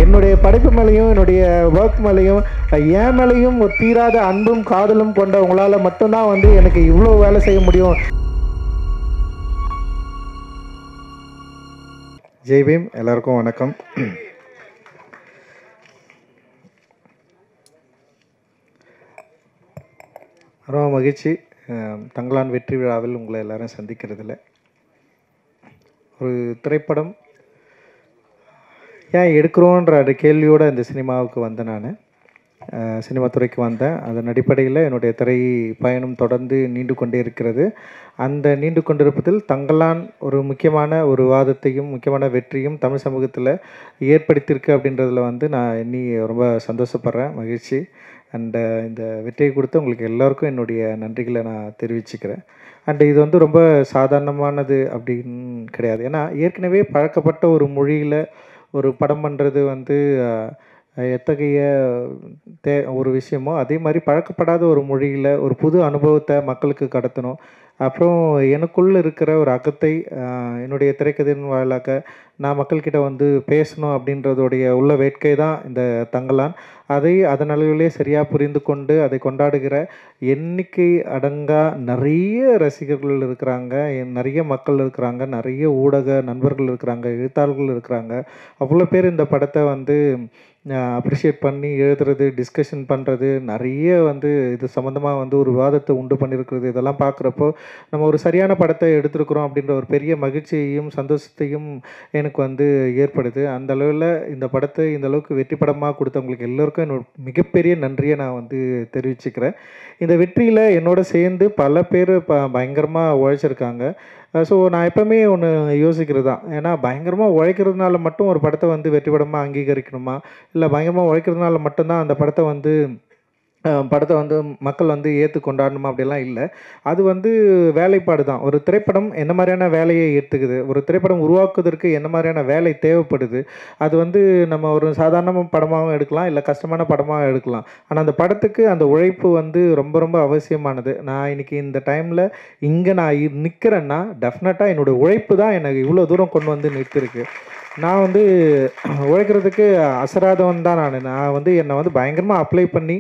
என்னுடைய படைப்பு மேலேயும் என்னுடைய ஒர்க் மேலேயும் என் மேலேயும் ஒரு தீராத அன்பும் காதலும் கொண்ட உங்களால் மட்டும்தான் வந்து எனக்கு இவ்வளோ வேலை செய்ய முடியும். ஜெய் பீம். எல்லாருக்கும் வணக்கம். ரொம்ப மகிழ்ச்சி தங்கலான் வெற்றி விழாவில் உங்களை எல்லாரும் சந்திக்கிறதுல. ஒரு திரைப்படம் ஏன் எடுக்கிறோன்ற அந்த கேள்வியோடு இந்த சினிமாவுக்கு வந்தேன். நான் சினிமா துறைக்கு வந்தேன். அதன் அடிப்படையில் என்னுடைய திரை பயணம் தொடர்ந்து நீண்டு கொண்டே இருக்கிறது. அந்த நீண்டு கொண்டிருப்பதில் தங்கலான் ஒரு முக்கியமான ஒரு வாதத்தையும் முக்கியமான வெற்றியும் தமிழ் சமூகத்தில் ஏற்படுத்தியிருக்கு அப்படின்றதில் வந்து நான் இன்னி ரொம்ப சந்தோஷப்படுறேன், மகிழ்ச்சி. அண்டு இந்த வெற்றியை கொடுத்து உங்களுக்கு எல்லோருக்கும் என்னுடைய நன்றிகளை நான் தெரிவிச்சுக்கிறேன். அண்டு இது வந்து ரொம்ப சாதாரணமானது அப்படின்னு கிடையாது. ஏன்னா ஏற்கனவே பழக்கப்பட்ட ஒரு மொழியில் ஒரு படம் பண்ணுறது வந்து எத்தகைய ஒரு விஷயமோ அதே மாதிரி பழக்கப்படாத ஒரு மொழியில் ஒரு புது அனுபவத்தை மக்களுக்கு கடத்தணும். அப்புறம் எனக்குள்ளே இருக்கிற ஒரு அகத்தை என்னுடைய திரைக்கதையின் வாயிலாக நான் மக்கள்கிட்ட வந்து பேசணும் அப்படின்றதோடைய உள்ள வேட்கை தான் இந்த தங்கலான். அதை அதன் அளவிலே சரியாக புரிந்து கொண்டு அதை கொண்டாடுகிற எண்ணிக்கை அடங்கா நிறைய ரசிகர்கள் இருக்கிறாங்க, நிறைய மக்கள் இருக்கிறாங்க, நிறைய ஊடக நண்பர்கள் இருக்கிறாங்க, எழுத்தாளர்கள் இருக்கிறாங்க. அவ்வளோ பேர் இந்த படத்தை வந்து அப்ரிஷியேட் பண்ணி எழுதுறது, டிஸ்கஷன் பண்ணுறது, நிறைய வந்து இது சம்மந்தமாக வந்து ஒரு விவாதத்தை உண்டு பண்ணியிருக்கிறது. இதெல்லாம் பார்க்குறப்போ நம்ம ஒரு சரியான படத்தை எடுத்திருக்கிறோம் அப்படின்ற ஒரு பெரிய மகிழ்ச்சியையும் சந்தோஷத்தையும் எனக்கு வந்து ஏற்படுது. அந்த அளவில் இந்த படத்தை இந்த அளவுக்கு வெற்றி படமாக கொடுத்தவங்களுக்கு எல்லோருக்கும் என்னோட மிகப்பெரிய நன்றியை நான் வந்து தெரிவிச்சுக்கிறேன். இந்த வெற்றியில் என்னோட சேர்ந்து பல பேர் பயங்கரமாக உழைச்சிருக்காங்க. ஸோ நான் எப்போவுமே ஒன்று யோசிக்கிறது தான். ஏன்னா பயங்கரமாக உழைக்கிறதுனால மட்டும் ஒரு படத்தை வந்து வெற்றி படமாக அங்கீகரிக்கணுமா, இல்லை பயங்கரமாக உழைக்கிறதுனால மட்டும்தான் அந்த படத்தை வந்து மக்கள் வந்து ஏற்று கொண்டாடணுமா அப்படிலாம் இல்லை. அது வந்து வேலைப்பாடு தான். ஒரு திரைப்படம் என்ன மாதிரியான வேலையை ஏற்றுக்குது, ஒரு திரைப்படம் உருவாக்குவதற்கு என்ன மாதிரியான வேலை தேவைப்படுது, அது வந்து நம்ம ஒரு சாதாரண படமாகவும் எடுக்கலாம், இல்லை கஷ்டமான படமாக எடுக்கலாம். ஆனால் அந்த படத்துக்கு அந்த உழைப்பு வந்து ரொம்ப ரொம்ப அவசியமானது. நான் இன்றைக்கி இந்த டைமில் இங்கே நான் நிற்கிறேன்னா டெஃபினட்டாக என்னோடய உழைப்பு தான் எனக்கு இவ்வளோ தூரம் கொண்டு வந்து நிறுத்திருக்கு. நான் வந்து உழைக்கிறதுக்கு அசராதவன் தான். நான் வந்து என்னை வந்து பயங்கரமாக அப்ளை பண்ணி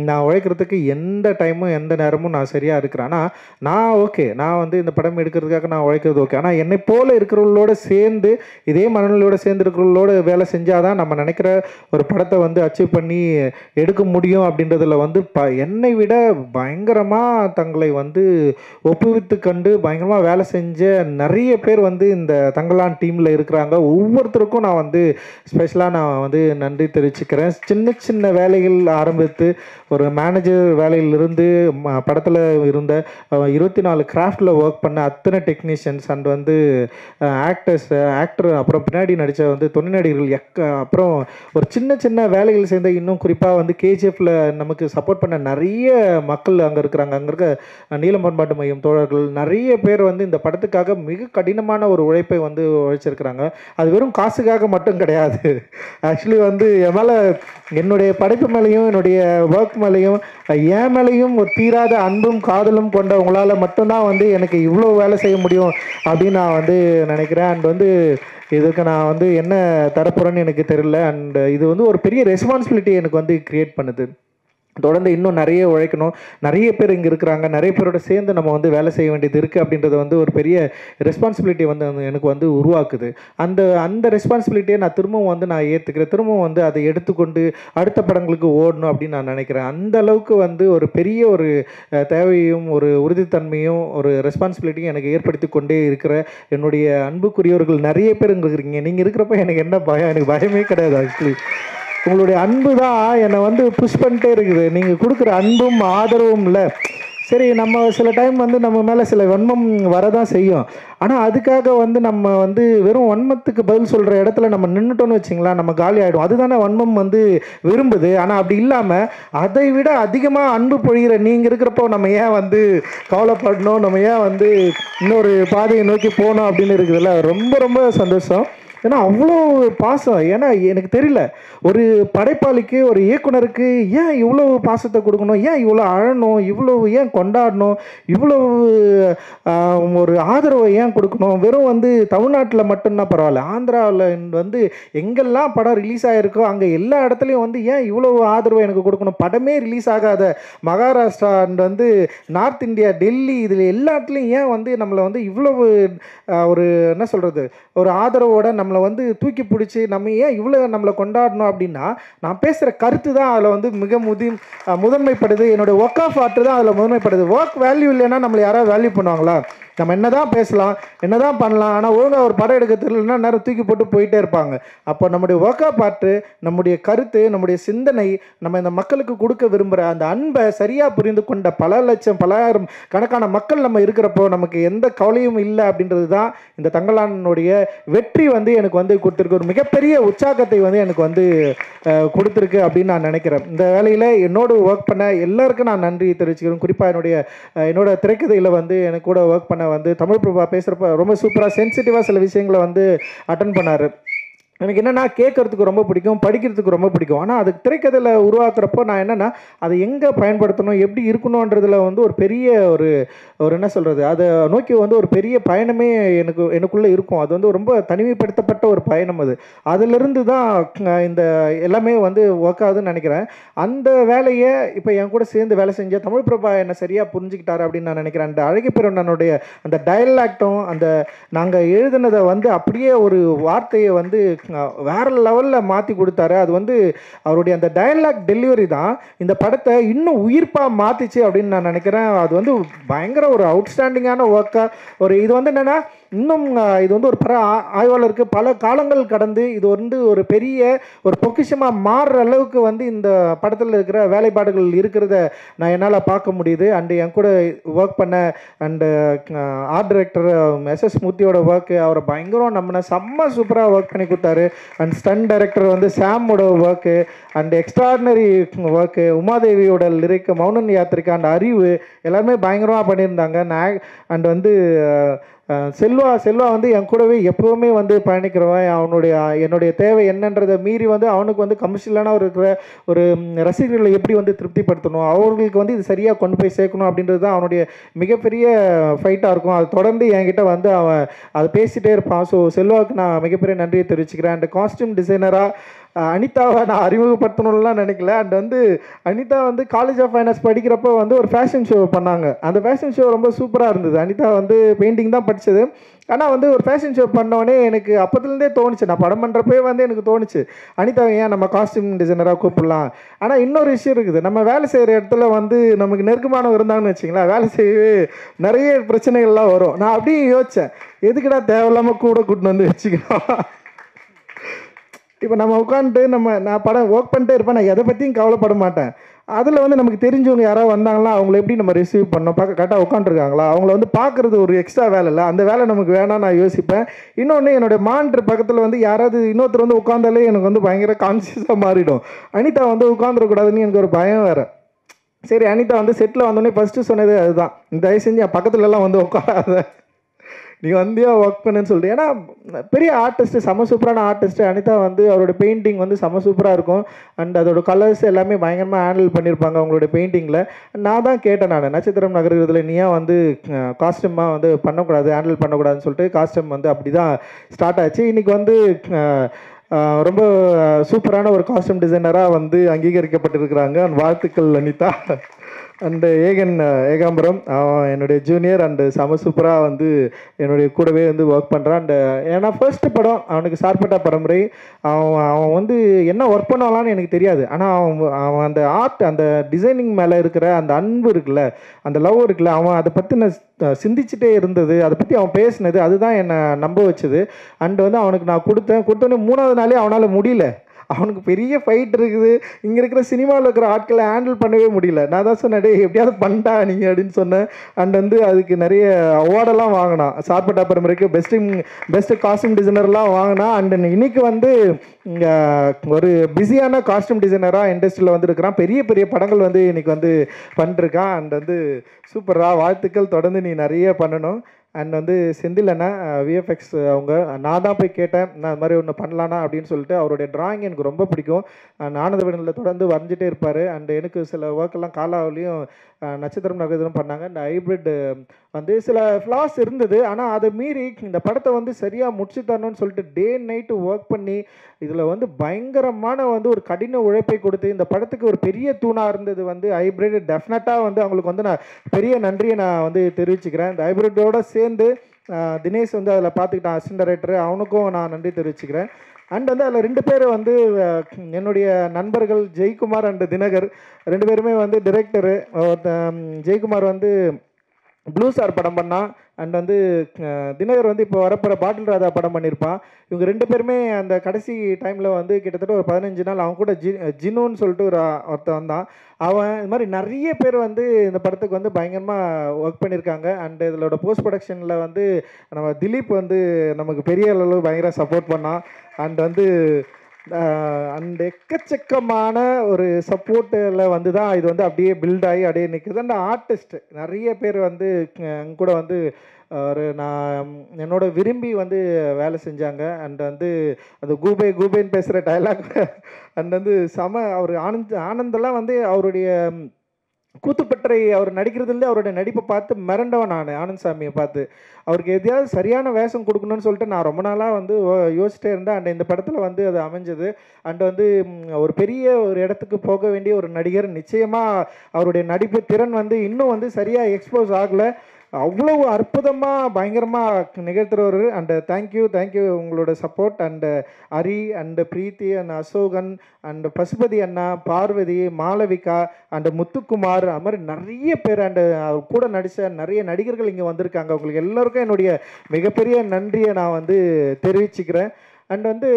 நான் உழைக்கிறதுக்கு எந்த டைமும் எந்த நேரமும் நான் சரியாக இருக்கிறேன். ஆனால் நான் வந்து இந்த படம் எடுக்கிறதுக்காக நான் உழைக்கிறது ஓகே. ஆனால் என்னை போல் இருக்கிறவங்களோட சேர்ந்து இதே மனநிலையோடு சேர்ந்து இருக்கிறவங்களோட வேலை செஞ்சால் தான் நம்ம நினைக்கிற ஒரு படத்தை வந்து அச்சீவ் பண்ணி எடுக்க முடியும். அப்படின்றதில் வந்து என்னை விட பயங்கரமாக தங்களை வந்து ஒப்புவித்து கண்டு பயங்கரமாக வேலை செஞ்ச நிறைய பேர் வந்து இந்த தங்கலான் டீமில் இருக்கிறாங்க. ஒவ்வொருத்தருக்கும் நான் வந்து ஸ்பெஷலாக நான் வந்து நன்றி தெரிவிச்சுக்கிறேன். சின்ன சின்ன வேலைகள் ஆரம்பித்து ஒரு மேனேஜர் வேலையிலிருந்து படத்தில் இருந்த 24 கிராஃப்டில் ஒர்க் பண்ண அத்தனை டெக்னீஷியன்ஸ் அண்ட் வந்து ஆக்டர் அப்புறம் பின்னாடி நடித்த வந்து துணை நடிகர்கள் அப்புறம் ஒரு சின்ன சின்ன வேலைகள் சேர்ந்த இன்னும் குறிப்பாக வந்து கேஜிஎஃப்பில் நமக்கு சப்போர்ட் பண்ண நிறைய மக்கள் அங்கே இருக்கிறாங்க. அங்கே இருக்க நீலம் பண்பாட்டு மையம் தோழர்கள் நிறைய பேர் வந்து இந்த படத்துக்காக மிக கடினமான ஒரு உழைப்பை வந்து உழைச்சிருக்கிறாங்க. அது வெறும் காசுக்காக மட்டும் கிடையாது. ஆக்சுவலி வந்து என் மேலே என்னுடைய படைப்பு மேலேயும் என்னுடைய ஒர்க் மேலேயும் என் மேலேயும் ஒரு தீராத அன்பும் காதலும் கொண்ட உங்களால் மட்டும்தான் வந்து எனக்கு இவ்வளோ வேலை செய்ய முடியும் அப்படின்னு நான் வந்து நினைக்கிறேன். அண்ட் வந்து இதுக்கு நான் வந்து என்ன தரப்போகிறேன்னு எனக்கு தெரியல. அண்ட் இது வந்து ஒரு பெரிய ரெஸ்பான்சிபிலிட்டி எனக்கு வந்து க்ரியேட் பண்ணுது. தொடர்ந்து இன்னும் நிறைய உழைக்கணும், நிறைய பேர் இங்கே இருக்கிறாங்க, நிறைய பேரோட சேர்ந்து நம்ம வந்து வேலை செய்ய வேண்டியது இருக்குது அப்படின்றது வந்து ஒரு பெரிய ரெஸ்பான்சிபிலிட்டி வந்து எனக்கு வந்து உருவாக்குது. அந்த ரெஸ்பான்சிபிலிட்டியை நான் திரும்பவும் ஏற்றுக்கிறேன். திரும்பவும் வந்து அதை எடுத்துக்கொண்டு அடுத்த படங்களுக்கு ஓடணும் அப்படின்னு நான் நினைக்கிறேன். அந்த அளவுக்கு வந்து ஒரு பெரிய ஒரு தேவையும் ஒரு உறுதித்தன்மையும் ஒரு ரெஸ்பான்சிபிலிட்டியும் எனக்கு ஏற்படுத்தி கொண்டே இருக்கிற என்னுடைய அன்புக்குரியவர்கள் நிறைய பேர் இங்கே இருக்கிறீங்க. நீங்கள் இருக்கிறப்ப எனக்கு என்ன பயம்? எனக்கு பயமே கிடையாது. ஆக்சுவலி உங்களுடைய அன்பு தான் என்னை வந்து புஷ் பண்ணிட்டே இருக்குது. நீங்கள் கொடுக்குற அன்பும் ஆதரவும் இல்லை. சரி, நம்ம சில டைம் வந்து நம்ம மேலே சில வன்மம் வரதான் செய்யும். ஆனால் அதுக்காக வந்து நம்ம வந்து வெறும் வன்மத்துக்கு பதில் சொல்கிற இடத்துல நம்ம நின்றுட்டோன்னு வச்சிங்களா, நம்ம காலி ஆகிடும். அதுதானே வன்மம் வந்து விரும்புது. ஆனால் அப்படி இல்லாமல் அதை விட அதிகமாக அன்பு பொழிகிற நீங்கள் இருக்கிறப்போ நம்ம ஏன் வந்து கவலைப்படணும், நம்ம ஏன் வந்து இன்னொரு பாதையை நோக்கி போகணும் அப்படின்னு இருக்குதுல்ல. ரொம்ப ரொம்ப சந்தோஷம். ஏன்னா அவ்வளோ பாசம். ஏன்னா எனக்கு தெரியல, ஒரு படைப்பாளிக்கு ஒரு இயக்குனருக்கு ஏன் இவ்வளோ பாசத்தை கொடுக்கணும், ஏன் இவ்வளோ அழணும், இவ்வளோ ஏன் கொண்டாடணும், இவ்வளோ ஒரு ஆதரவை ஏன் கொடுக்கணும். வெறும் வந்து தமிழ்நாட்டில் மட்டும்தான் பரவாயில்ல, ஆந்திராவில் வந்து எங்கெல்லாம் படம் ரிலீஸ் ஆகிருக்கோ அங்கே எல்லா இடத்துலையும் வந்து ஏன் இவ்வளோ ஆதரவை எனக்கு கொடுக்கணும். படமே ரிலீஸ் ஆகாத மகாராஷ்டிரா அண்ட் வந்து நார்த் இந்தியா, டெல்லி, இதில் எல்லா இடத்துலையும் ஏன் வந்து நம்மளை வந்து இவ்வளவு ஒரு என்ன சொல்கிறது, ஒரு ஆதரவோட நம்மளை வந்து தூக்கி பிடிச்சி நம்ம ஏன் இவ்வளோ நம்மளை கொண்டாடணும் அப்படின்னா, நான் பேசுகிற கருத்து தான் அதில் வந்து மிக முதன்மைப்படுது. என்னோடய ஒர்க் ஆஃப் ஆர்ட் தான் அதில் முதன்மைப்படுது. ஒர்க் வேல்யூ இல்லைன்னா நம்மளை யாராவது வேல்யூ பண்ணுவாங்களா? நம்ம என்ன தான் பேசலாம், என்ன தான் பண்ணலாம், ஆனால் ஒழுங்காக ஒரு படம் எடுக்க தெரியலன்னா நேரம் தூக்கி போட்டு போயிட்டே இருப்பாங்க. அப்போ நம்முடைய ஒர்க் ஆஃப் ஆர்ட், நம்முடைய கருத்து, நம்முடைய சிந்தனை, நம்ம இந்த மக்களுக்கு கொடுக்க விரும்புகிற அந்த அன்பை சரியாக புரிந்து கொண்ட பல லட்சம் பலாயிரம் கணக்கான மக்கள் நம்ம இருக்கிறப்போ நமக்கு எந்த கவலையும் இல்லை அப்படின்றது தான் இந்த தங்கலானுடைய வெற்றி வந்து எனக்கு வந்து கொடுத்துருக்கு. ஒரு மிகப்பெரிய உற்சாகத்தை வந்து எனக்கு வந்து கொடுத்துருக்கு அப்படின்னு நான் நினைக்கிறேன். இந்த வேலையில் என்னோடு ஒர்க் பண்ண எல்லாருக்கும் நான் நன்றி தெரிவிச்சுக்கிறேன். குறிப்பாக என்னோட திரைக்கதையில் வந்து எனக்கு கூட ஒர்க் பண்ண வந்து தமிழ் பிரபா பேசுகிறப்ப ரொம்ப சூப்பராக சென்சிட்டிவாக சில விஷயங்களை வந்து அட்டன் பண்ணார். எனக்கு என்னென்னா கேட்குறதுக்கு ரொம்ப பிடிக்கும், படிக்கிறதுக்கு ரொம்ப பிடிக்கும். ஆனால் அதுக்கு திரைக்கதையில் உருவாக்குறப்போ நான் என்னென்னா அதை எங்கே பயன்படுத்தணும், எப்படி இருக்கணுன்றதில் வந்து ஒரு பெரிய ஒரு என்ன சொல்கிறது, அதை நோக்கி வந்து ஒரு பெரிய பயணமே எனக்குள்ளே இருக்கும். அது வந்து ரொம்ப தனிமைப்படுத்தப்பட்ட ஒரு பயணம். அதிலிருந்து தான் இந்த எல்லாமே வந்து ஒர்க் ஆகுதுன்னு நினைக்கிறேன். அந்த வேலையை இப்போ என் கூட சேர்ந்து வேலை செஞ்ச தமிழ் பிரபா என்னை சரியாக புரிஞ்சுக்கிட்டாரு அப்படின்னு நான் நினைக்கிறேன். அந்த அழகிப்பெருந்தனுடைய அந்த டயலாக்டும் அந்த நாங்கள் எழுதினதை வந்து அப்படியே ஒரு வார்த்தையை வந்து வேற லெவலில் மாற்றி கொடுத்தாரு. அது வந்து அவருடைய அந்த டயலாக் டெலிவரி தான் இந்த படத்தை இன்னும் உயிர்ப்பாக மாற்றிச்சு அப்படின்னு நான் நினைக்கிறேன். அது வந்து பயங்கர ஒரு அவுட்ஸ்டாண்டிங்கான ஒர்க்காக இது வந்து என்னென்னா, இன்னும் இது வந்து ஒரு ஆய்வாளருக்கு பல காலங்கள் கடந்து இது வந்து ஒரு பெரிய ஒரு பொக்கிஷமாக மாறுற அளவுக்கு வந்து இந்த படத்தில் இருக்கிற வேலைப்பாடுகள் இருக்கிறத நான் என்னால் பார்க்க முடியுது. அண்டு என் கூட ஒர்க் பண்ண அண்டு ஆர்ட் டைரக்டர் எஸ்எஸ் மூர்த்தியோட ஒர்க்கு, அவரை பயங்கரம் நம்மளை செம்ம சூப்பராக ஒர்க் பண்ணி கொடுத்தாரு. அண்ட் ஸ்டன் டைரக்டர் வந்து சாமோட ஒர்க்கு அண்ட் எக்ஸ்ட்ராடினரி ஒர்க்கு, உமாதேவியோட லிரிக், மௌனன் யாத்திரிக்கா அண்ட் அறிவு எல்லாருமே பயங்கரமாக பண்ணியிருந்தாங்க. அண்ட் வந்து செல்வா வந்து என் கூடவே எப்போவுமே வந்து பயணிக்கிறவன். என்னுடைய தேவை என்னன்றதை மீறி வந்து அவனுக்கு வந்து கமர்ஷியலான இருக்கிற ஒரு ரசிகர்களை எப்படி வந்து திருப்திப்படுத்தணும், அவர்களுக்கு வந்து இது சரியாக கொண்டு போய் சேர்க்கணும் அப்படின்றது தான் அவனுடைய மிகப்பெரிய ஃபைட்டாக இருக்கும். அது தொடர்ந்து என்கிட்ட வந்து அவன் அதை பேசிகிட்டே இருப்பான். ஸோ செல்வாவுக்கு நான் மிகப்பெரிய நன்றியை தெரிவிச்சுக்கிறேன். அண்ட் காஸ்டியூம் டிசைனராக அனிதாவை நான் அறிமுகப்படுத்தணும்லாம் நினைக்கல. அண்ட் வந்து அனிதா வந்து காலேஜ் ஆஃப் ஃபைனான்ஸ் படிக்கிறப்போ வந்து ஒரு ஃபேஷன் ஷோ பண்ணாங்க. அந்த ஃபேஷன் ஷோ ரொம்ப சூப்பராக இருந்தது. அனிதா வந்து பெயிண்டிங் தான் படித்தது. ஆனால் வந்து ஒரு ஃபேஷன் ஷோ பண்ணோடனே எனக்கு அப்போதுலேருந்தே தோணுச்சு, நான் படம் பண்ணுறப்பே வந்து எனக்கு தோணுச்சு, அனிதா ஏன் நம்ம காஸ்டியூம் டிசைனராக கூப்பிடலாம். ஆனால் இன்னொரு விஷயம் இருக்குது, நம்ம வேலை செய்கிற இடத்துல வந்து நமக்கு நெருக்கமானவங்க இருந்தாங்கன்னு வச்சிங்களேன், வேலை செய்யவே நிறைய பிரச்சனைகள்லாம் வரும். நான் அப்படியே யோசித்தேன், எதுக்குடா தேவையில்லாமல் கூட கூட்டின்னு வந்து வச்சுக்கலாம். இப்போ நம்ம உட்காந்துட்டு நான் படம் ஒர்க் பண்ணிட்டே இருப்பேன், நான் எதை பற்றியும் கவலைப்பட மாட்டேன். அதில் வந்து நமக்கு தெரிஞ்சவங்க யாராவது வந்தாங்களா, அவங்கள எப்படி நம்ம ரிசீவ் பண்ணோம், கரெக்டாக உட்காந்துருக்காங்களா, அவங்கள வந்து பார்க்குறது ஒரு எக்ஸ்ட்ரா வேலை இல்லை, அந்த வேலை நமக்கு வேணாம் நான் யோசிப்பேன். இன்னொன்று, என்னோடய மானிட்டர் பக்கத்தில் வந்து யாராவது இன்னொருத்தர் வந்து உட்காந்தாலே எனக்கு வந்து பயங்கர கான்சியஸாக மாறிடும். அனிதா வந்து உட்காந்துடக்கூடாதுன்னு எனக்கு ஒரு பயம் வேறு. சரி, அனிதா வந்து செட்டில் வந்தோடனே ஃபஸ்ட்டு சொன்னது அதுதான், தயவு செஞ்சு என் பக்கத்துலலாம் வந்து உட்காராத, நீ வந்தியா ஒர்க் பண்ணுன்னு சொல்லிட்டு. ஏன்னா பெரிய ஆர்டிஸ்ட்டு, செம சூப்பரான ஆர்டிஸ்ட்டு அனிதா வந்து அவரோட பெயிண்டிங் வந்து செம சூப்பராக இருக்கும். அண்ட் அதோட கலர்ஸ் எல்லாமே பயங்கரமாக ஹேண்டில் பண்ணியிருப்பாங்க அவங்களோட பெயிண்டிங்கில். நான் தான் கேட்டேன், நான் நட்சத்திரம் நகர்கிறதுல நீ ஏன் வந்து காஸ்டியூமாக வந்து பண்ணக்கூடாது, ஹேண்டில் பண்ணக்கூடாதுன்னு சொல்லிட்டு காஸ்டியூம் வந்து அப்படி தான் ஸ்டார்ட் ஆச்சு. இன்றைக்கி வந்து ரொம்ப சூப்பரான ஒரு காஸ்டியூம் டிசைனராக வந்து அங்கீகரிக்கப்பட்டிருக்கிறாங்க. வாழ்த்துக்கள் அனிதா. அண்டு ஏகாம்பரம் என்னுடைய ஜூனியர் அண்டு செம சூப்பராக வந்து என்னுடைய கூடவே வந்து ஒர்க் பண்ணுறான். அண்டு ஏன்னா ஃபர்ஸ்ட் படம் அவனுக்கு சார்பட்டா பரம்பரை, அவன் வந்து என்ன ஒர்க் பண்ணலான்னு எனக்கு தெரியாது. ஆனால் அவன் அந்த ஆர்ட், அந்த டிசைனிங் மேலே இருக்கிற அந்த அன்பு இருக்குல்ல, அந்த லவ் இருக்குல்ல, அவன் அதை பற்றி நான் சிந்திச்சுட்டே இருந்தது, அதை பற்றி அவன் பேசினது, அதுதான் என்னை நம்ப வச்சுது. அண்டு வந்து அவனுக்கு நான் கொடுத்தோன்னே 3வது நாளே அவனால் முடியல. அவனுக்கு பெரிய ஃபைட் இருக்குது, இங்கே இருக்கிற சினிமாவில் இருக்கிற ஆட்களை ஹேண்டில் பண்ணவே முடியல. நான் தான் சொன்னேன், எப்படியாவது பண்ணிட்டா நீங்கள் அப்படின்னு சொன்னேன். அண்ட் வந்து அதுக்கு நிறைய அவார்டெல்லாம் வாங்கினான். சார்பட்டா பரம்பரைக்கு பெஸ்ட்டு காஸ்டியூம் டிசைனர்லாம் வாங்கினான். அண்ட் இன்னைக்கு வந்து ஒரு பிஸியான காஸ்டியூம் டிசைனராக இண்டஸ்ட்ரியில் வந்து இருக்கிறான். பெரிய பெரிய படங்கள் வந்து இன்னைக்கு வந்து பண்ணிருக்கான். அண்ட் வந்து சூப்பராக வாழ்த்துக்கள், தொடர்ந்து நீ நிறைய பண்ணணும். அண்ட் வந்து செந்தில் அண்ணா விஎஃப்எக்ஸ் அவங்க, நான் தான் போய் கேட்டேன் நான் அது மாதிரி ஒன்று பண்ணலானா அப்படின்னு சொல்லிட்டு. அவருடைய டிராயிங் எனக்கு ரொம்ப பிடிக்கும். ஆனந்த விடனில் தொடர்ந்து வரைஞ்சிட்டே இருப்பார். அண்ட் எனக்கு சில ஒர்க்கெல்லாம் காலாவிலையும் நட்சத்திரம் நகரம் பண்ணாங்க. இந்த ஹைப்ரிட் வந்து சில ஃப்ளாஸ் இருந்தது, ஆனால் அதை மீறி இந்த படத்தை வந்து சரியாக முடிச்சு தரணும்னு சொல்லிட்டு டே நைட்டு ஒர்க் பண்ணி இதில் வந்து பயங்கரமான வந்து ஒரு கடின உழைப்பை கொடுத்து இந்த படத்துக்கு ஒரு பெரிய தூணாக இருந்தது வந்து ஹைப்ரிட். டெஃபினட்டாக வந்து அவங்களுக்கு வந்து நான் பெரிய நன்றியை நான் வந்து தெரிவிச்சுக்கிறேன். இந்த ஹைப்ரிட்டோட சேர்ந்து தினேஷ் வந்து அதில் பார்த்துக்கிட்டான், அசிஸ்டன்ட் டைரக்டர், அவனுக்கும் நான் நன்றி தெரிவிச்சுக்கிறேன். அண்ட் வந்து அதில் 2 பேர் வந்து என்னுடைய நண்பர்கள் ஜெய்குமார் அண்ட் தினகர், 2 பேருமே வந்து டிரெக்டரு. ஜெய்குமார் வந்து ப்ளூ ஸ்டார் படம் பண்ணான். அண்ட் வந்து தினகர் வந்து இப்போ வரப்போகிற பாட்டில் ராதா படம் பண்ணியிருப்பான். இவங்க 2 பேருமே அந்த கடைசி டைமில் வந்து கிட்டத்தட்ட ஒரு 15 நாள் அவன் கூட ஜினுன்னு சொல்லிட்டு ஒருத்தன் வந்தான். அவன் இது மாதிரி நிறைய பேர் வந்து இந்த படத்துக்கு வந்து பயங்கரமாக ஒர்க் பண்ணியிருக்காங்க. அண்ட் இதோட போஸ்ட் ப்ரொடக்ஷனில் வந்து நம்ம திலீப் வந்து நமக்கு பெரிய அளவு பயங்கர சப்போர்ட் பண்ணான். அண்ட் வந்து அந்த எக்கச்சக்கமான ஒரு சப்போர்ட்டில் வந்து தான் இது வந்து அப்படியே பில்ட் ஆகி அப்படியே நிற்குது. அந்த ஆர்டிஸ்ட் நிறைய பேர் வந்து அங்கே கூட வந்து ஒரு நான் என்னோட விரும்பி வந்து வேலை செஞ்சாங்க. அண்ட் வந்து அது கூபே கூபேன்னு பேசுகிற டைலாக் அண்ட் வந்து அவர் ஆனந்தெல்லாம் வந்து அவருடைய கூத்துப்பற்றை அவர் நடிக்கிறதுலேருந்து அவருடைய நடிப்பை பார்த்து மிரண்டவன் நான். ஆனந்த் சாமியை பார்த்து அவருக்கு எதையாவது சரியான வேஷம் கொடுக்கணும்னு சொல்லிட்டு நான் ரொம்ப நாளாக வந்து யோசிச்சிட்டே இருந்தேன். அண்ட் இந்த படத்தில் வந்து அது அமைஞ்சது. அண்ட் வந்து ஒரு பெரிய ஒரு இடத்துக்கு போக வேண்டிய ஒரு நடிகர், நிச்சயமாக அவருடைய நடிப்பு திறன் வந்து இன்னும் வந்து சரியாக எக்ஸ்போஸ் ஆகலை. அவ்வளவு அற்புதமாக பயங்கரமாக நிகழ்த்துறவர். அண்டு தேங்க்யூ உங்களோட support. And Hari and Preethi and Ashokan and Pasupathi அண்ணா, பார்வதி, மாளவிகா அண்டு முத்துக்குமார், அது மாதிரி நிறைய பேர் அண்டு கூட நடித்த நிறைய நடிகர்கள் இங்கே வந்திருக்காங்க. உங்களுக்கு எல்லோருக்கும் என்னுடைய மிகப்பெரிய நன்றியை நான் வந்து தெரிவிச்சுக்கிறேன். அண்ட் வந்து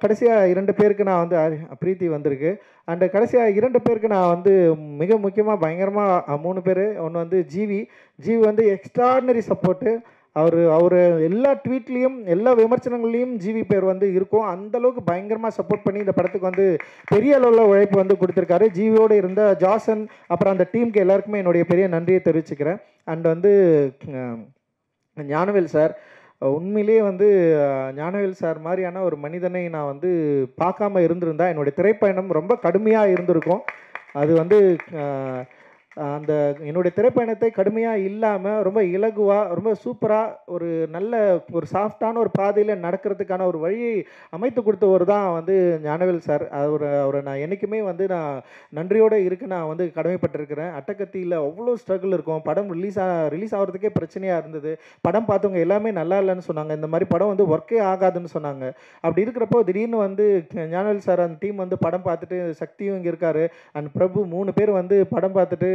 கடைசியாக 2 பேருக்கு நான் வந்து பிரீத்தி வந்திருக்கு. அண்டு கடைசியாக 2 பேருக்கு நான் வந்து மிக முக்கியமாக பயங்கரமாக 3 பேர். ஒன்று வந்து ஜிவி வந்து எக்ஸ்ட்ராடினரி சப்போர்ட்டு. அவர் எல்லா ட்வீட்லேயும் எல்லா விமர்சனங்கள்லேயும் ஜிவி பேர் வந்து இருக்கும். அந்தளவுக்கு பயங்கரமாக சப்போர்ட் பண்ணி இந்த படத்துக்கு வந்து பெரிய அளவில் உழைப்பு வந்து கொடுத்துருக்காரு. ஜிவியோடு இருந்த ஜாசன் அப்புறம் அந்த டீமுக்கு எல்லாருக்குமே என்னுடைய பெரிய நன்றியை தெரிவிச்சுக்கிறேன். அண்ட் வந்து ஞானவேல் சார், உண்மையிலேயே வந்து ஞானவேல் சார் மாதிரியான ஒரு மனிதனை நான் வந்து பார்க்காம இருந்திருந்தா என்னுடைய திரைப்பயணம் ரொம்ப கடுமையாக இருந்திருக்கும். அது வந்து அந்த என்னுடைய திரைப்பயணத்தை கடுமையாக இல்லாமல் ரொம்ப இலகுவாக ரொம்ப சூப்பராக ஒரு நல்ல ஒரு சாஃப்டான ஒரு பாதையில் நடக்கிறதுக்கான ஒரு வழியை அமைத்து கொடுத்தவர் தான் வந்து ஞானவேல் சார். அவரை நான் என்றைக்குமே வந்து நான் நன்றியோடு இருக்க நான் வந்து கடமைப்பட்டிருக்கிறேன். அட்டகத்தியில் அவ்வளோ ஸ்ட்ரகிள் இருக்கும். படம் ரிலீஸ் ஆகிறதுக்கே பிரச்சனையாக இருந்தது. படம் பார்த்தவங்க எல்லாமே நல்லா இல்லைன்னு சொன்னாங்க. இந்த மாதிரி படம் வந்து ஒர்க்கே ஆகாதுன்னு சொன்னாங்க. அப்படி இருக்கிறப்போ திடீர்னு வந்து ஞானவேல் சார் அந்த டீம் வந்து படம் பார்த்துட்டு, சக்தியும் இங்கே இருக்கார் அண்ட் பிரபு 3 பேர் வந்து படம் பார்த்துட்டு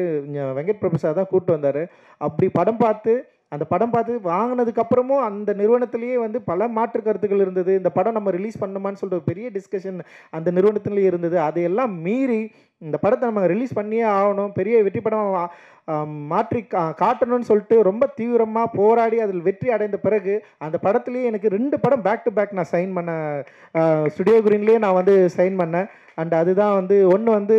வெங்கட் பிரபு சார் தான் கூப்பிட்டு வந்தார். அப்படி அந்த படம் பார்த்து வாங்கினதுக்கப்புறமும் அந்த நிறுவனத்திலேயே வந்து பல மாற்று கருத்துக்கள் இருந்தது. இந்த படம் நம்ம ரிலீஸ் பண்ணணுமான்னு சொல்லிட்டு பெரிய டிஸ்கஷன் அந்த நிறுவனத்திலேயே இருந்தது. அதையெல்லாம் மீறி இந்த படத்தை நம்ம ரிலீஸ் பண்ணியே ஆகணும், பெரிய வெற்றி படம் மாற்றி காட்டணும்னு சொல்லிட்டு ரொம்ப தீவிரமாக போராடி அதில் வெற்றி அடைந்த பிறகு அந்த படத்துலேயே எனக்கு 2 படம் பேக் டு பேக் நான் சைன் பண்ணேன். ஸ்டுடியோ கிரீன்லேயே நான் வந்து சைன் பண்ணேன். அண்ட் அதுதான் வந்து ஒன்று வந்து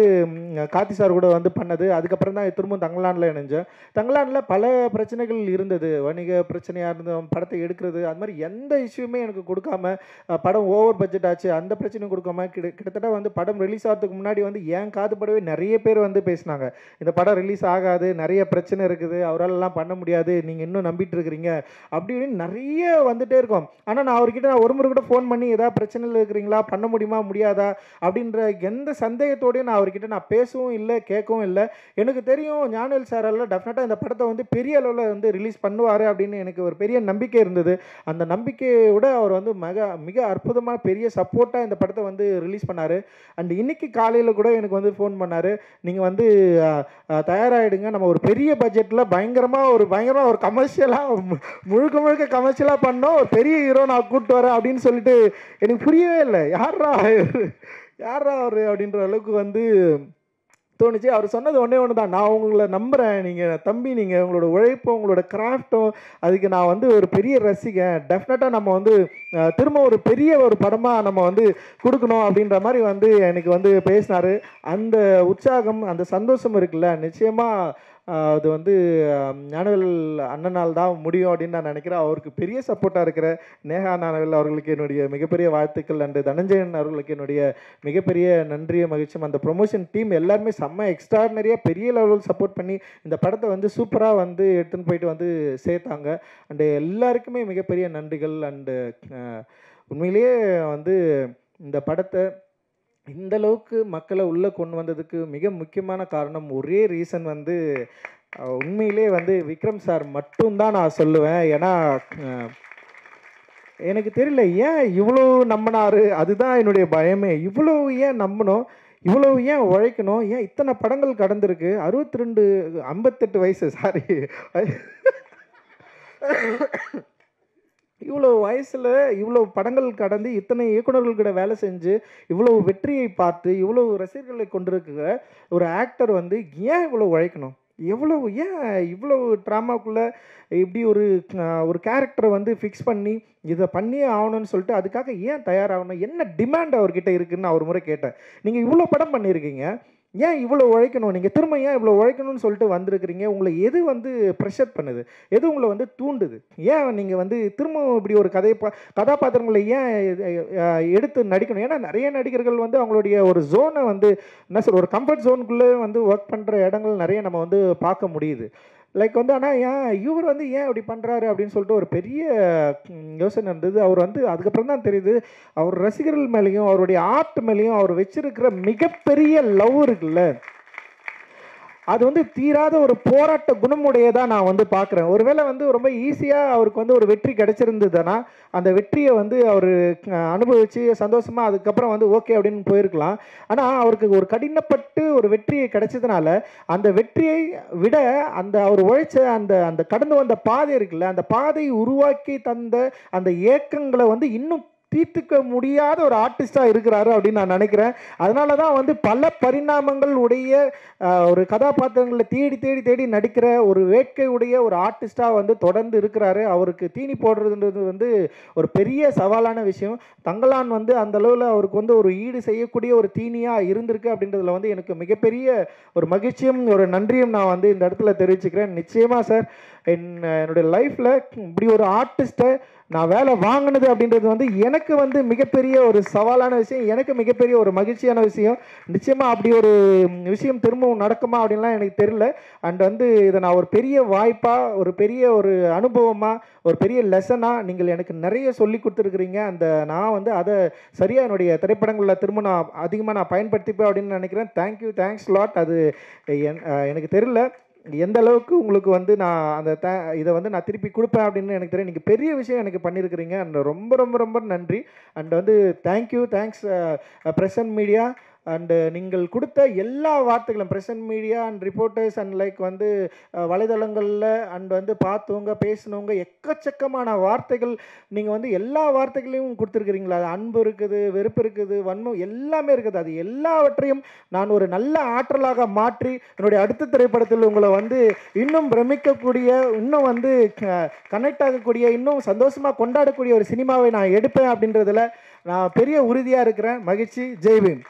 கார்த்தி சார் கூட வந்து பண்ணது. அதுக்கப்புறம் தான் திரும்பவும் தங்கலானில் இணைஞ்சேன். தங்கலானில் பல பிரச்சனைகள் இருந்தது. வணிக பிரச்சனையாக இருந்தது, படத்தை எடுக்கிறது, அது மாதிரி எந்த இஷ்யூமே எனக்கு கொடுக்காம, படம் ஓவர் பட்ஜெட் ஆச்சு அந்த பிரச்சனையும் கொடுக்காம கிட்டத்தட்ட வந்து படம் ரிலீஸ் ஆகிறதுக்கு முன்னாடி வந்து ஏன் காதுபடவே நிறைய பேர் வந்து பேசினாங்க. இந்த படம் ரிலீஸ் ஆகாது, நிறைய பிரச்சனை இருக்குது, அவராலலாம் பண்ண முடியாது, நீங்கள் இன்னும் நம்பிட்டு இருக்கிறீங்க அப்படின்னு நிறைய வந்துகிட்டே இருக்கும். ஆனால் நான் அவர்கிட்ட ஒரு முறை கூட ஃபோன் பண்ணி ஏதாவது பிரச்சனையில் இருக்கிறீங்களா, பண்ண முடியுமா முடியாதா அப்படின்ற எந்த சந்தேகத்தோடையும் நான் அவர்கிட்ட நான் பேசவும் இல்லை, கேட்கவும் இல்லை. எனக்கு தெரியும் ஞானவேல் சாரால் டெஃபினட்டாக இந்த படத்தை வந்து பெரிய அளவில் வந்து ரிலீஸ் பண்ணுவார் அப்படின்னு எனக்கு ஒரு பெரிய நம்பிக்கை இருந்தது. அந்த நம்பிக்கையோட அவர் வந்து மிக அற்புதமாக பெரிய சப்போர்ட்டாக இந்த படத்தை வந்து ரிலீஸ் பண்ணார். அண்ட் இன்னைக்கு காலையில் கூட எனக்கு வந்து ஃபோன் பண்ணார், நீங்கள் வந்து தயாராகிடுங்க, நம்ம ஒரு பெரிய பட்ஜெட்டில் பயங்கரமாக ஒரு கமர்ஷியலாக முழுக்க கமர்ஷியலாக பண்ணோம், ஒரு பெரிய ஹீரோ நான் கூப்பிட்டு வரேன் அப்படின்னு சொல்லிட்டு எனக்கு புரியவே இல்லை. யாரா அவர் அப்படின்ற அளவுக்கு வந்து தோணுச்சு. அவர் சொன்னது ஒன்று தான், நான் உங்களை நம்புகிறேன், நீங்கள் தம்பி, நீங்கள் உங்களோட உழைப்பும் உங்களோட கிராஃப்டும் அதுக்கு நான் வந்து ஒரு பெரிய ரசிகன், டெஃபினட்டாக நம்ம வந்து திரும்ப ஒரு பெரிய ஒரு படமாக நம்ம வந்து கொடுக்கணும் அப்படின்ற மாதிரி வந்து எனக்கு வந்து பேசினார். அந்த உற்சாகம் அந்த சந்தோஷம் இருக்குல்ல, நிச்சயமாக அது வந்து ஞானவேல் அண்ணனால் தான் முடியும் அப்படின்னு நான் நினைக்கிறேன். அவருக்கு பெரிய சப்போர்ட்டாக இருக்கிற நேஹா ஞானவேல் அவர்களுக்கு என்னுடைய மிகப்பெரிய வாழ்த்துக்கள். அண்டு தனஞ்சயன் அவர்களுக்கு என்னுடைய மிகப்பெரிய நன்றியை மகிழ்ச்சியும். அந்த ப்ரொமோஷன் டீம் எல்லாருமே செம்ம எக்ஸ்ட்ராடினரியாக பெரிய லெவலில் சப்போர்ட் பண்ணி இந்த படத்தை வந்து சூப்பராக வந்து எடுத்துன்னு போயிட்டு வந்து சேர்த்தாங்க. அண்டு எல்லாருக்குமே மிகப்பெரிய நன்றிகள். அண்டு உண்மையிலேயே வந்து இந்த படத்தை இந்த அளவுக்கு மக்களை உள்ளே கொண்டு வந்ததுக்கு மிக முக்கியமான காரணம், ஒரே ரீசன் வந்து உண்மையிலே வந்து விக்ரம் சார் மட்டும்தான் நான் சொல்லுவேன். ஏன்னா எனக்கு தெரியல ஏன் இவ்வளோ நம்பினாரு, அதுதான் என்னுடைய பயமே. இவ்வளோ ஏன் நம்பணும், இவ்வளோ ஏன் உழைக்கணும், ஏன் இத்தனை படங்கள் கடந்திருக்கு. 62 58 வயசு சாரி இவ்வளோ வயசில் இவ்வளோ படங்கள் கடந்து இத்தனை இயக்குநர்கள் கூட வேலை செஞ்சு இவ்வளோ வெற்றியை பார்த்து இவ்வளோ ரசிகர்களை கொண்டிருக்கிற ஒரு ஆக்டர் வந்து ஏன் இவ்வளோ உழைக்கணும், ஏன் இவ்வளோ ட்ராமாக்குள்ளே இப்படி ஒரு கேரக்டரை வந்து ஃபிக்ஸ் பண்ணி இதை பண்ணியே ஆகணும்னு சொல்லிட்டு அதுக்காக ஏன் தயாராகணும், என்ன டிமாண்ட் அவர்கிட்ட இருக்குதுன்னு அவர் முறை கேட்டேன். நீங்கள் இவ்வளோ படம் பண்ணியிருக்கீங்க, ஏன் இவ்வளோ உழைக்கணும், நீங்கள் திரும்ப ஏன் இவ்வளோ உழைக்கணும்னு சொல்லிட்டு வந்திருக்கிறீங்க, உங்களை எது வந்து ப்ரெஷர் பண்ணுது, எது உங்களை வந்து தூண்டுது, ஏன் நீங்கள் வந்து திரும்ப இப்படி ஒரு கதாபாத்திரங்களை ஏன் எடுத்து நடிக்கணும். ஏன்னா நிறைய நடிகர்கள் வந்து அவங்களுடைய ஒரு ஜோனை வந்து என்ன சொல்ற ஒரு கம்ஃபர்ட் ஜோனுக்குள்ளே வந்து ஒர்க் பண்ணுற இடங்கள் நிறைய நம்ம வந்து பார்க்க முடியுது. லைக் வந்து ஆனால் ஏன் இவர் வந்து ஏன் அப்படி பண்ணுறாரு அப்படின்னு சொல்லிட்டு ஒரு பெரிய யோசனை இருந்தது. அவர் வந்து அதுக்கப்புறம் தான் தெரியுது, அவர் ரசிகர்கள் மேலேயும் அவருடைய ஆர்ட் மேலேயும் அவர் வச்சிருக்கிற மிகப்பெரிய லவ் இருக்குல்ல, அது வந்து தீராத ஒரு போராட்ட குணமுடையதாக நான் வந்து பார்க்குறேன். ஒருவேளை வந்து ரொம்ப ஈஸியாக அவருக்கு வந்து ஒரு வெற்றி கிடைச்சிருந்ததுன்னா அந்த வெற்றியை வந்து அவர் அனுபவித்து சந்தோஷமாக அதுக்கப்புறம் வந்து ஓகே அப்படின்னு போயிருக்கலாம். ஆனால் அவருக்கு ஒரு கடினப்பட்டு ஒரு வெற்றியை கிடைச்சதுனால அந்த வெற்றியை விட அந்த அவர் உழைச்ச அந்த அந்த கடந்து வந்த பாதை இருக்குல்ல, அந்த பாதையை உருவாக்கி தந்த அந்த ஏக்கங்களை வந்து இன்னும் தீர்த்துக்க முடியாத ஒரு ஆர்டிஸ்டாக இருக்கிறாரு அப்படின்னு நான் நினைக்கிறேன். அதனால தான் வந்து பல பரிணாமங்கள் உடைய ஒரு கதாபாத்திரங்களை தேடி தேடி தேடி நடிக்கிற ஒரு வேட்கை உடைய ஒரு ஆர்டிஸ்டாக வந்து தொடர்ந்து இருக்கிறாரு. அவருக்கு தீனி போடுறதுன்றது வந்து ஒரு பெரிய சவாலான விஷயம். தங்கலான் வந்து அந்த அளவில் அவருக்கு வந்து ஒரு ஈடு செய்யக்கூடிய ஒரு தீனியாக இருந்திருக்கு அப்படின்றதுல வந்து எனக்கு மிகப்பெரிய ஒரு மகிழ்ச்சியும் ஒரு நன்றியும் நான் வந்து இந்த இடத்துல தெரிவிச்சுக்கிறேன். நிச்சயமாக சார் என்னுடைய லைஃப்பில் இப்படி ஒரு ஆர்டிஸ்ட்டை நான் வேலை வாங்கினது அப்படின்றது வந்து எனக்கு வந்து மிகப்பெரிய ஒரு சவாலான விஷயம், எனக்கு மிகப்பெரிய ஒரு மகிழ்ச்சியான விஷயம். நிச்சயமாக அப்படி ஒரு விஷயம் திரும்பவும் நடக்குமா அப்படின்லாம் எனக்கு தெரியல. அண்ட் வந்து இதை நான் ஒரு பெரிய வாய்ப்பாக, ஒரு பெரிய ஒரு அனுபவமாக, ஒரு பெரிய லெசனாக நீங்கள் எனக்கு நிறைய சொல்லி கொடுத்துருக்குறீங்க. நான் வந்து அதை சரியாக என்னுடைய திரைப்படங்களில் திரும்ப நான் அதிகமாக பயன்படுத்திப்பேன் அப்படின்னு நினைக்கிறேன். Thank you, thanks lot. அது எனக்கு தெரியல எந்த அளவுக்கு உங்களுக்கு வந்து நான் அந்த இதை வந்து நான் திருப்பி கொடுப்பேன் அப்படின்னு எனக்கு தெரியும். நீங்கள் பெரிய விஷயம் எனக்கு பண்ணியிருக்கிறீங்க. அண்ட் ரொம்ப ரொம்ப ரொம்ப நன்றி. அண்ட் வந்து thank you, thanks present media. And நீங்கள் கொடுத்த எல்லா வார்த்தைகளும் present media and reporters and like வந்து வலைதளங்களில் அண்ட் வந்து பார்த்தவங்க பேசினவங்க எக்கச்சக்கமான வார்த்தைகள் நீங்கள் வந்து எல்லா வார்த்தைகளையும் கொடுத்துருக்குறீங்களா. அது அன்பு இருக்குது, வெறுப்பு இருக்குது, வன்மம் எல்லாமே இருக்குது. அது எல்லாவற்றையும் நான் ஒரு நல்ல ஆற்றலாக மாற்றி என்னுடைய அடுத்த திரைப்படத்தில் உங்களை வந்து இன்னும் பிரமிக்கக்கூடிய, இன்னும் வந்து கனெக்ட் ஆகக்கூடிய, இன்னும் சந்தோஷமாக கொண்டாடக்கூடிய ஒரு சினிமாவை நான் எடுப்பேன் அப்படின்றதுல நான் பெரிய உறுதியாக இருக்கிறேன். மகிழ்ச்சி. ஜெய் பீம்.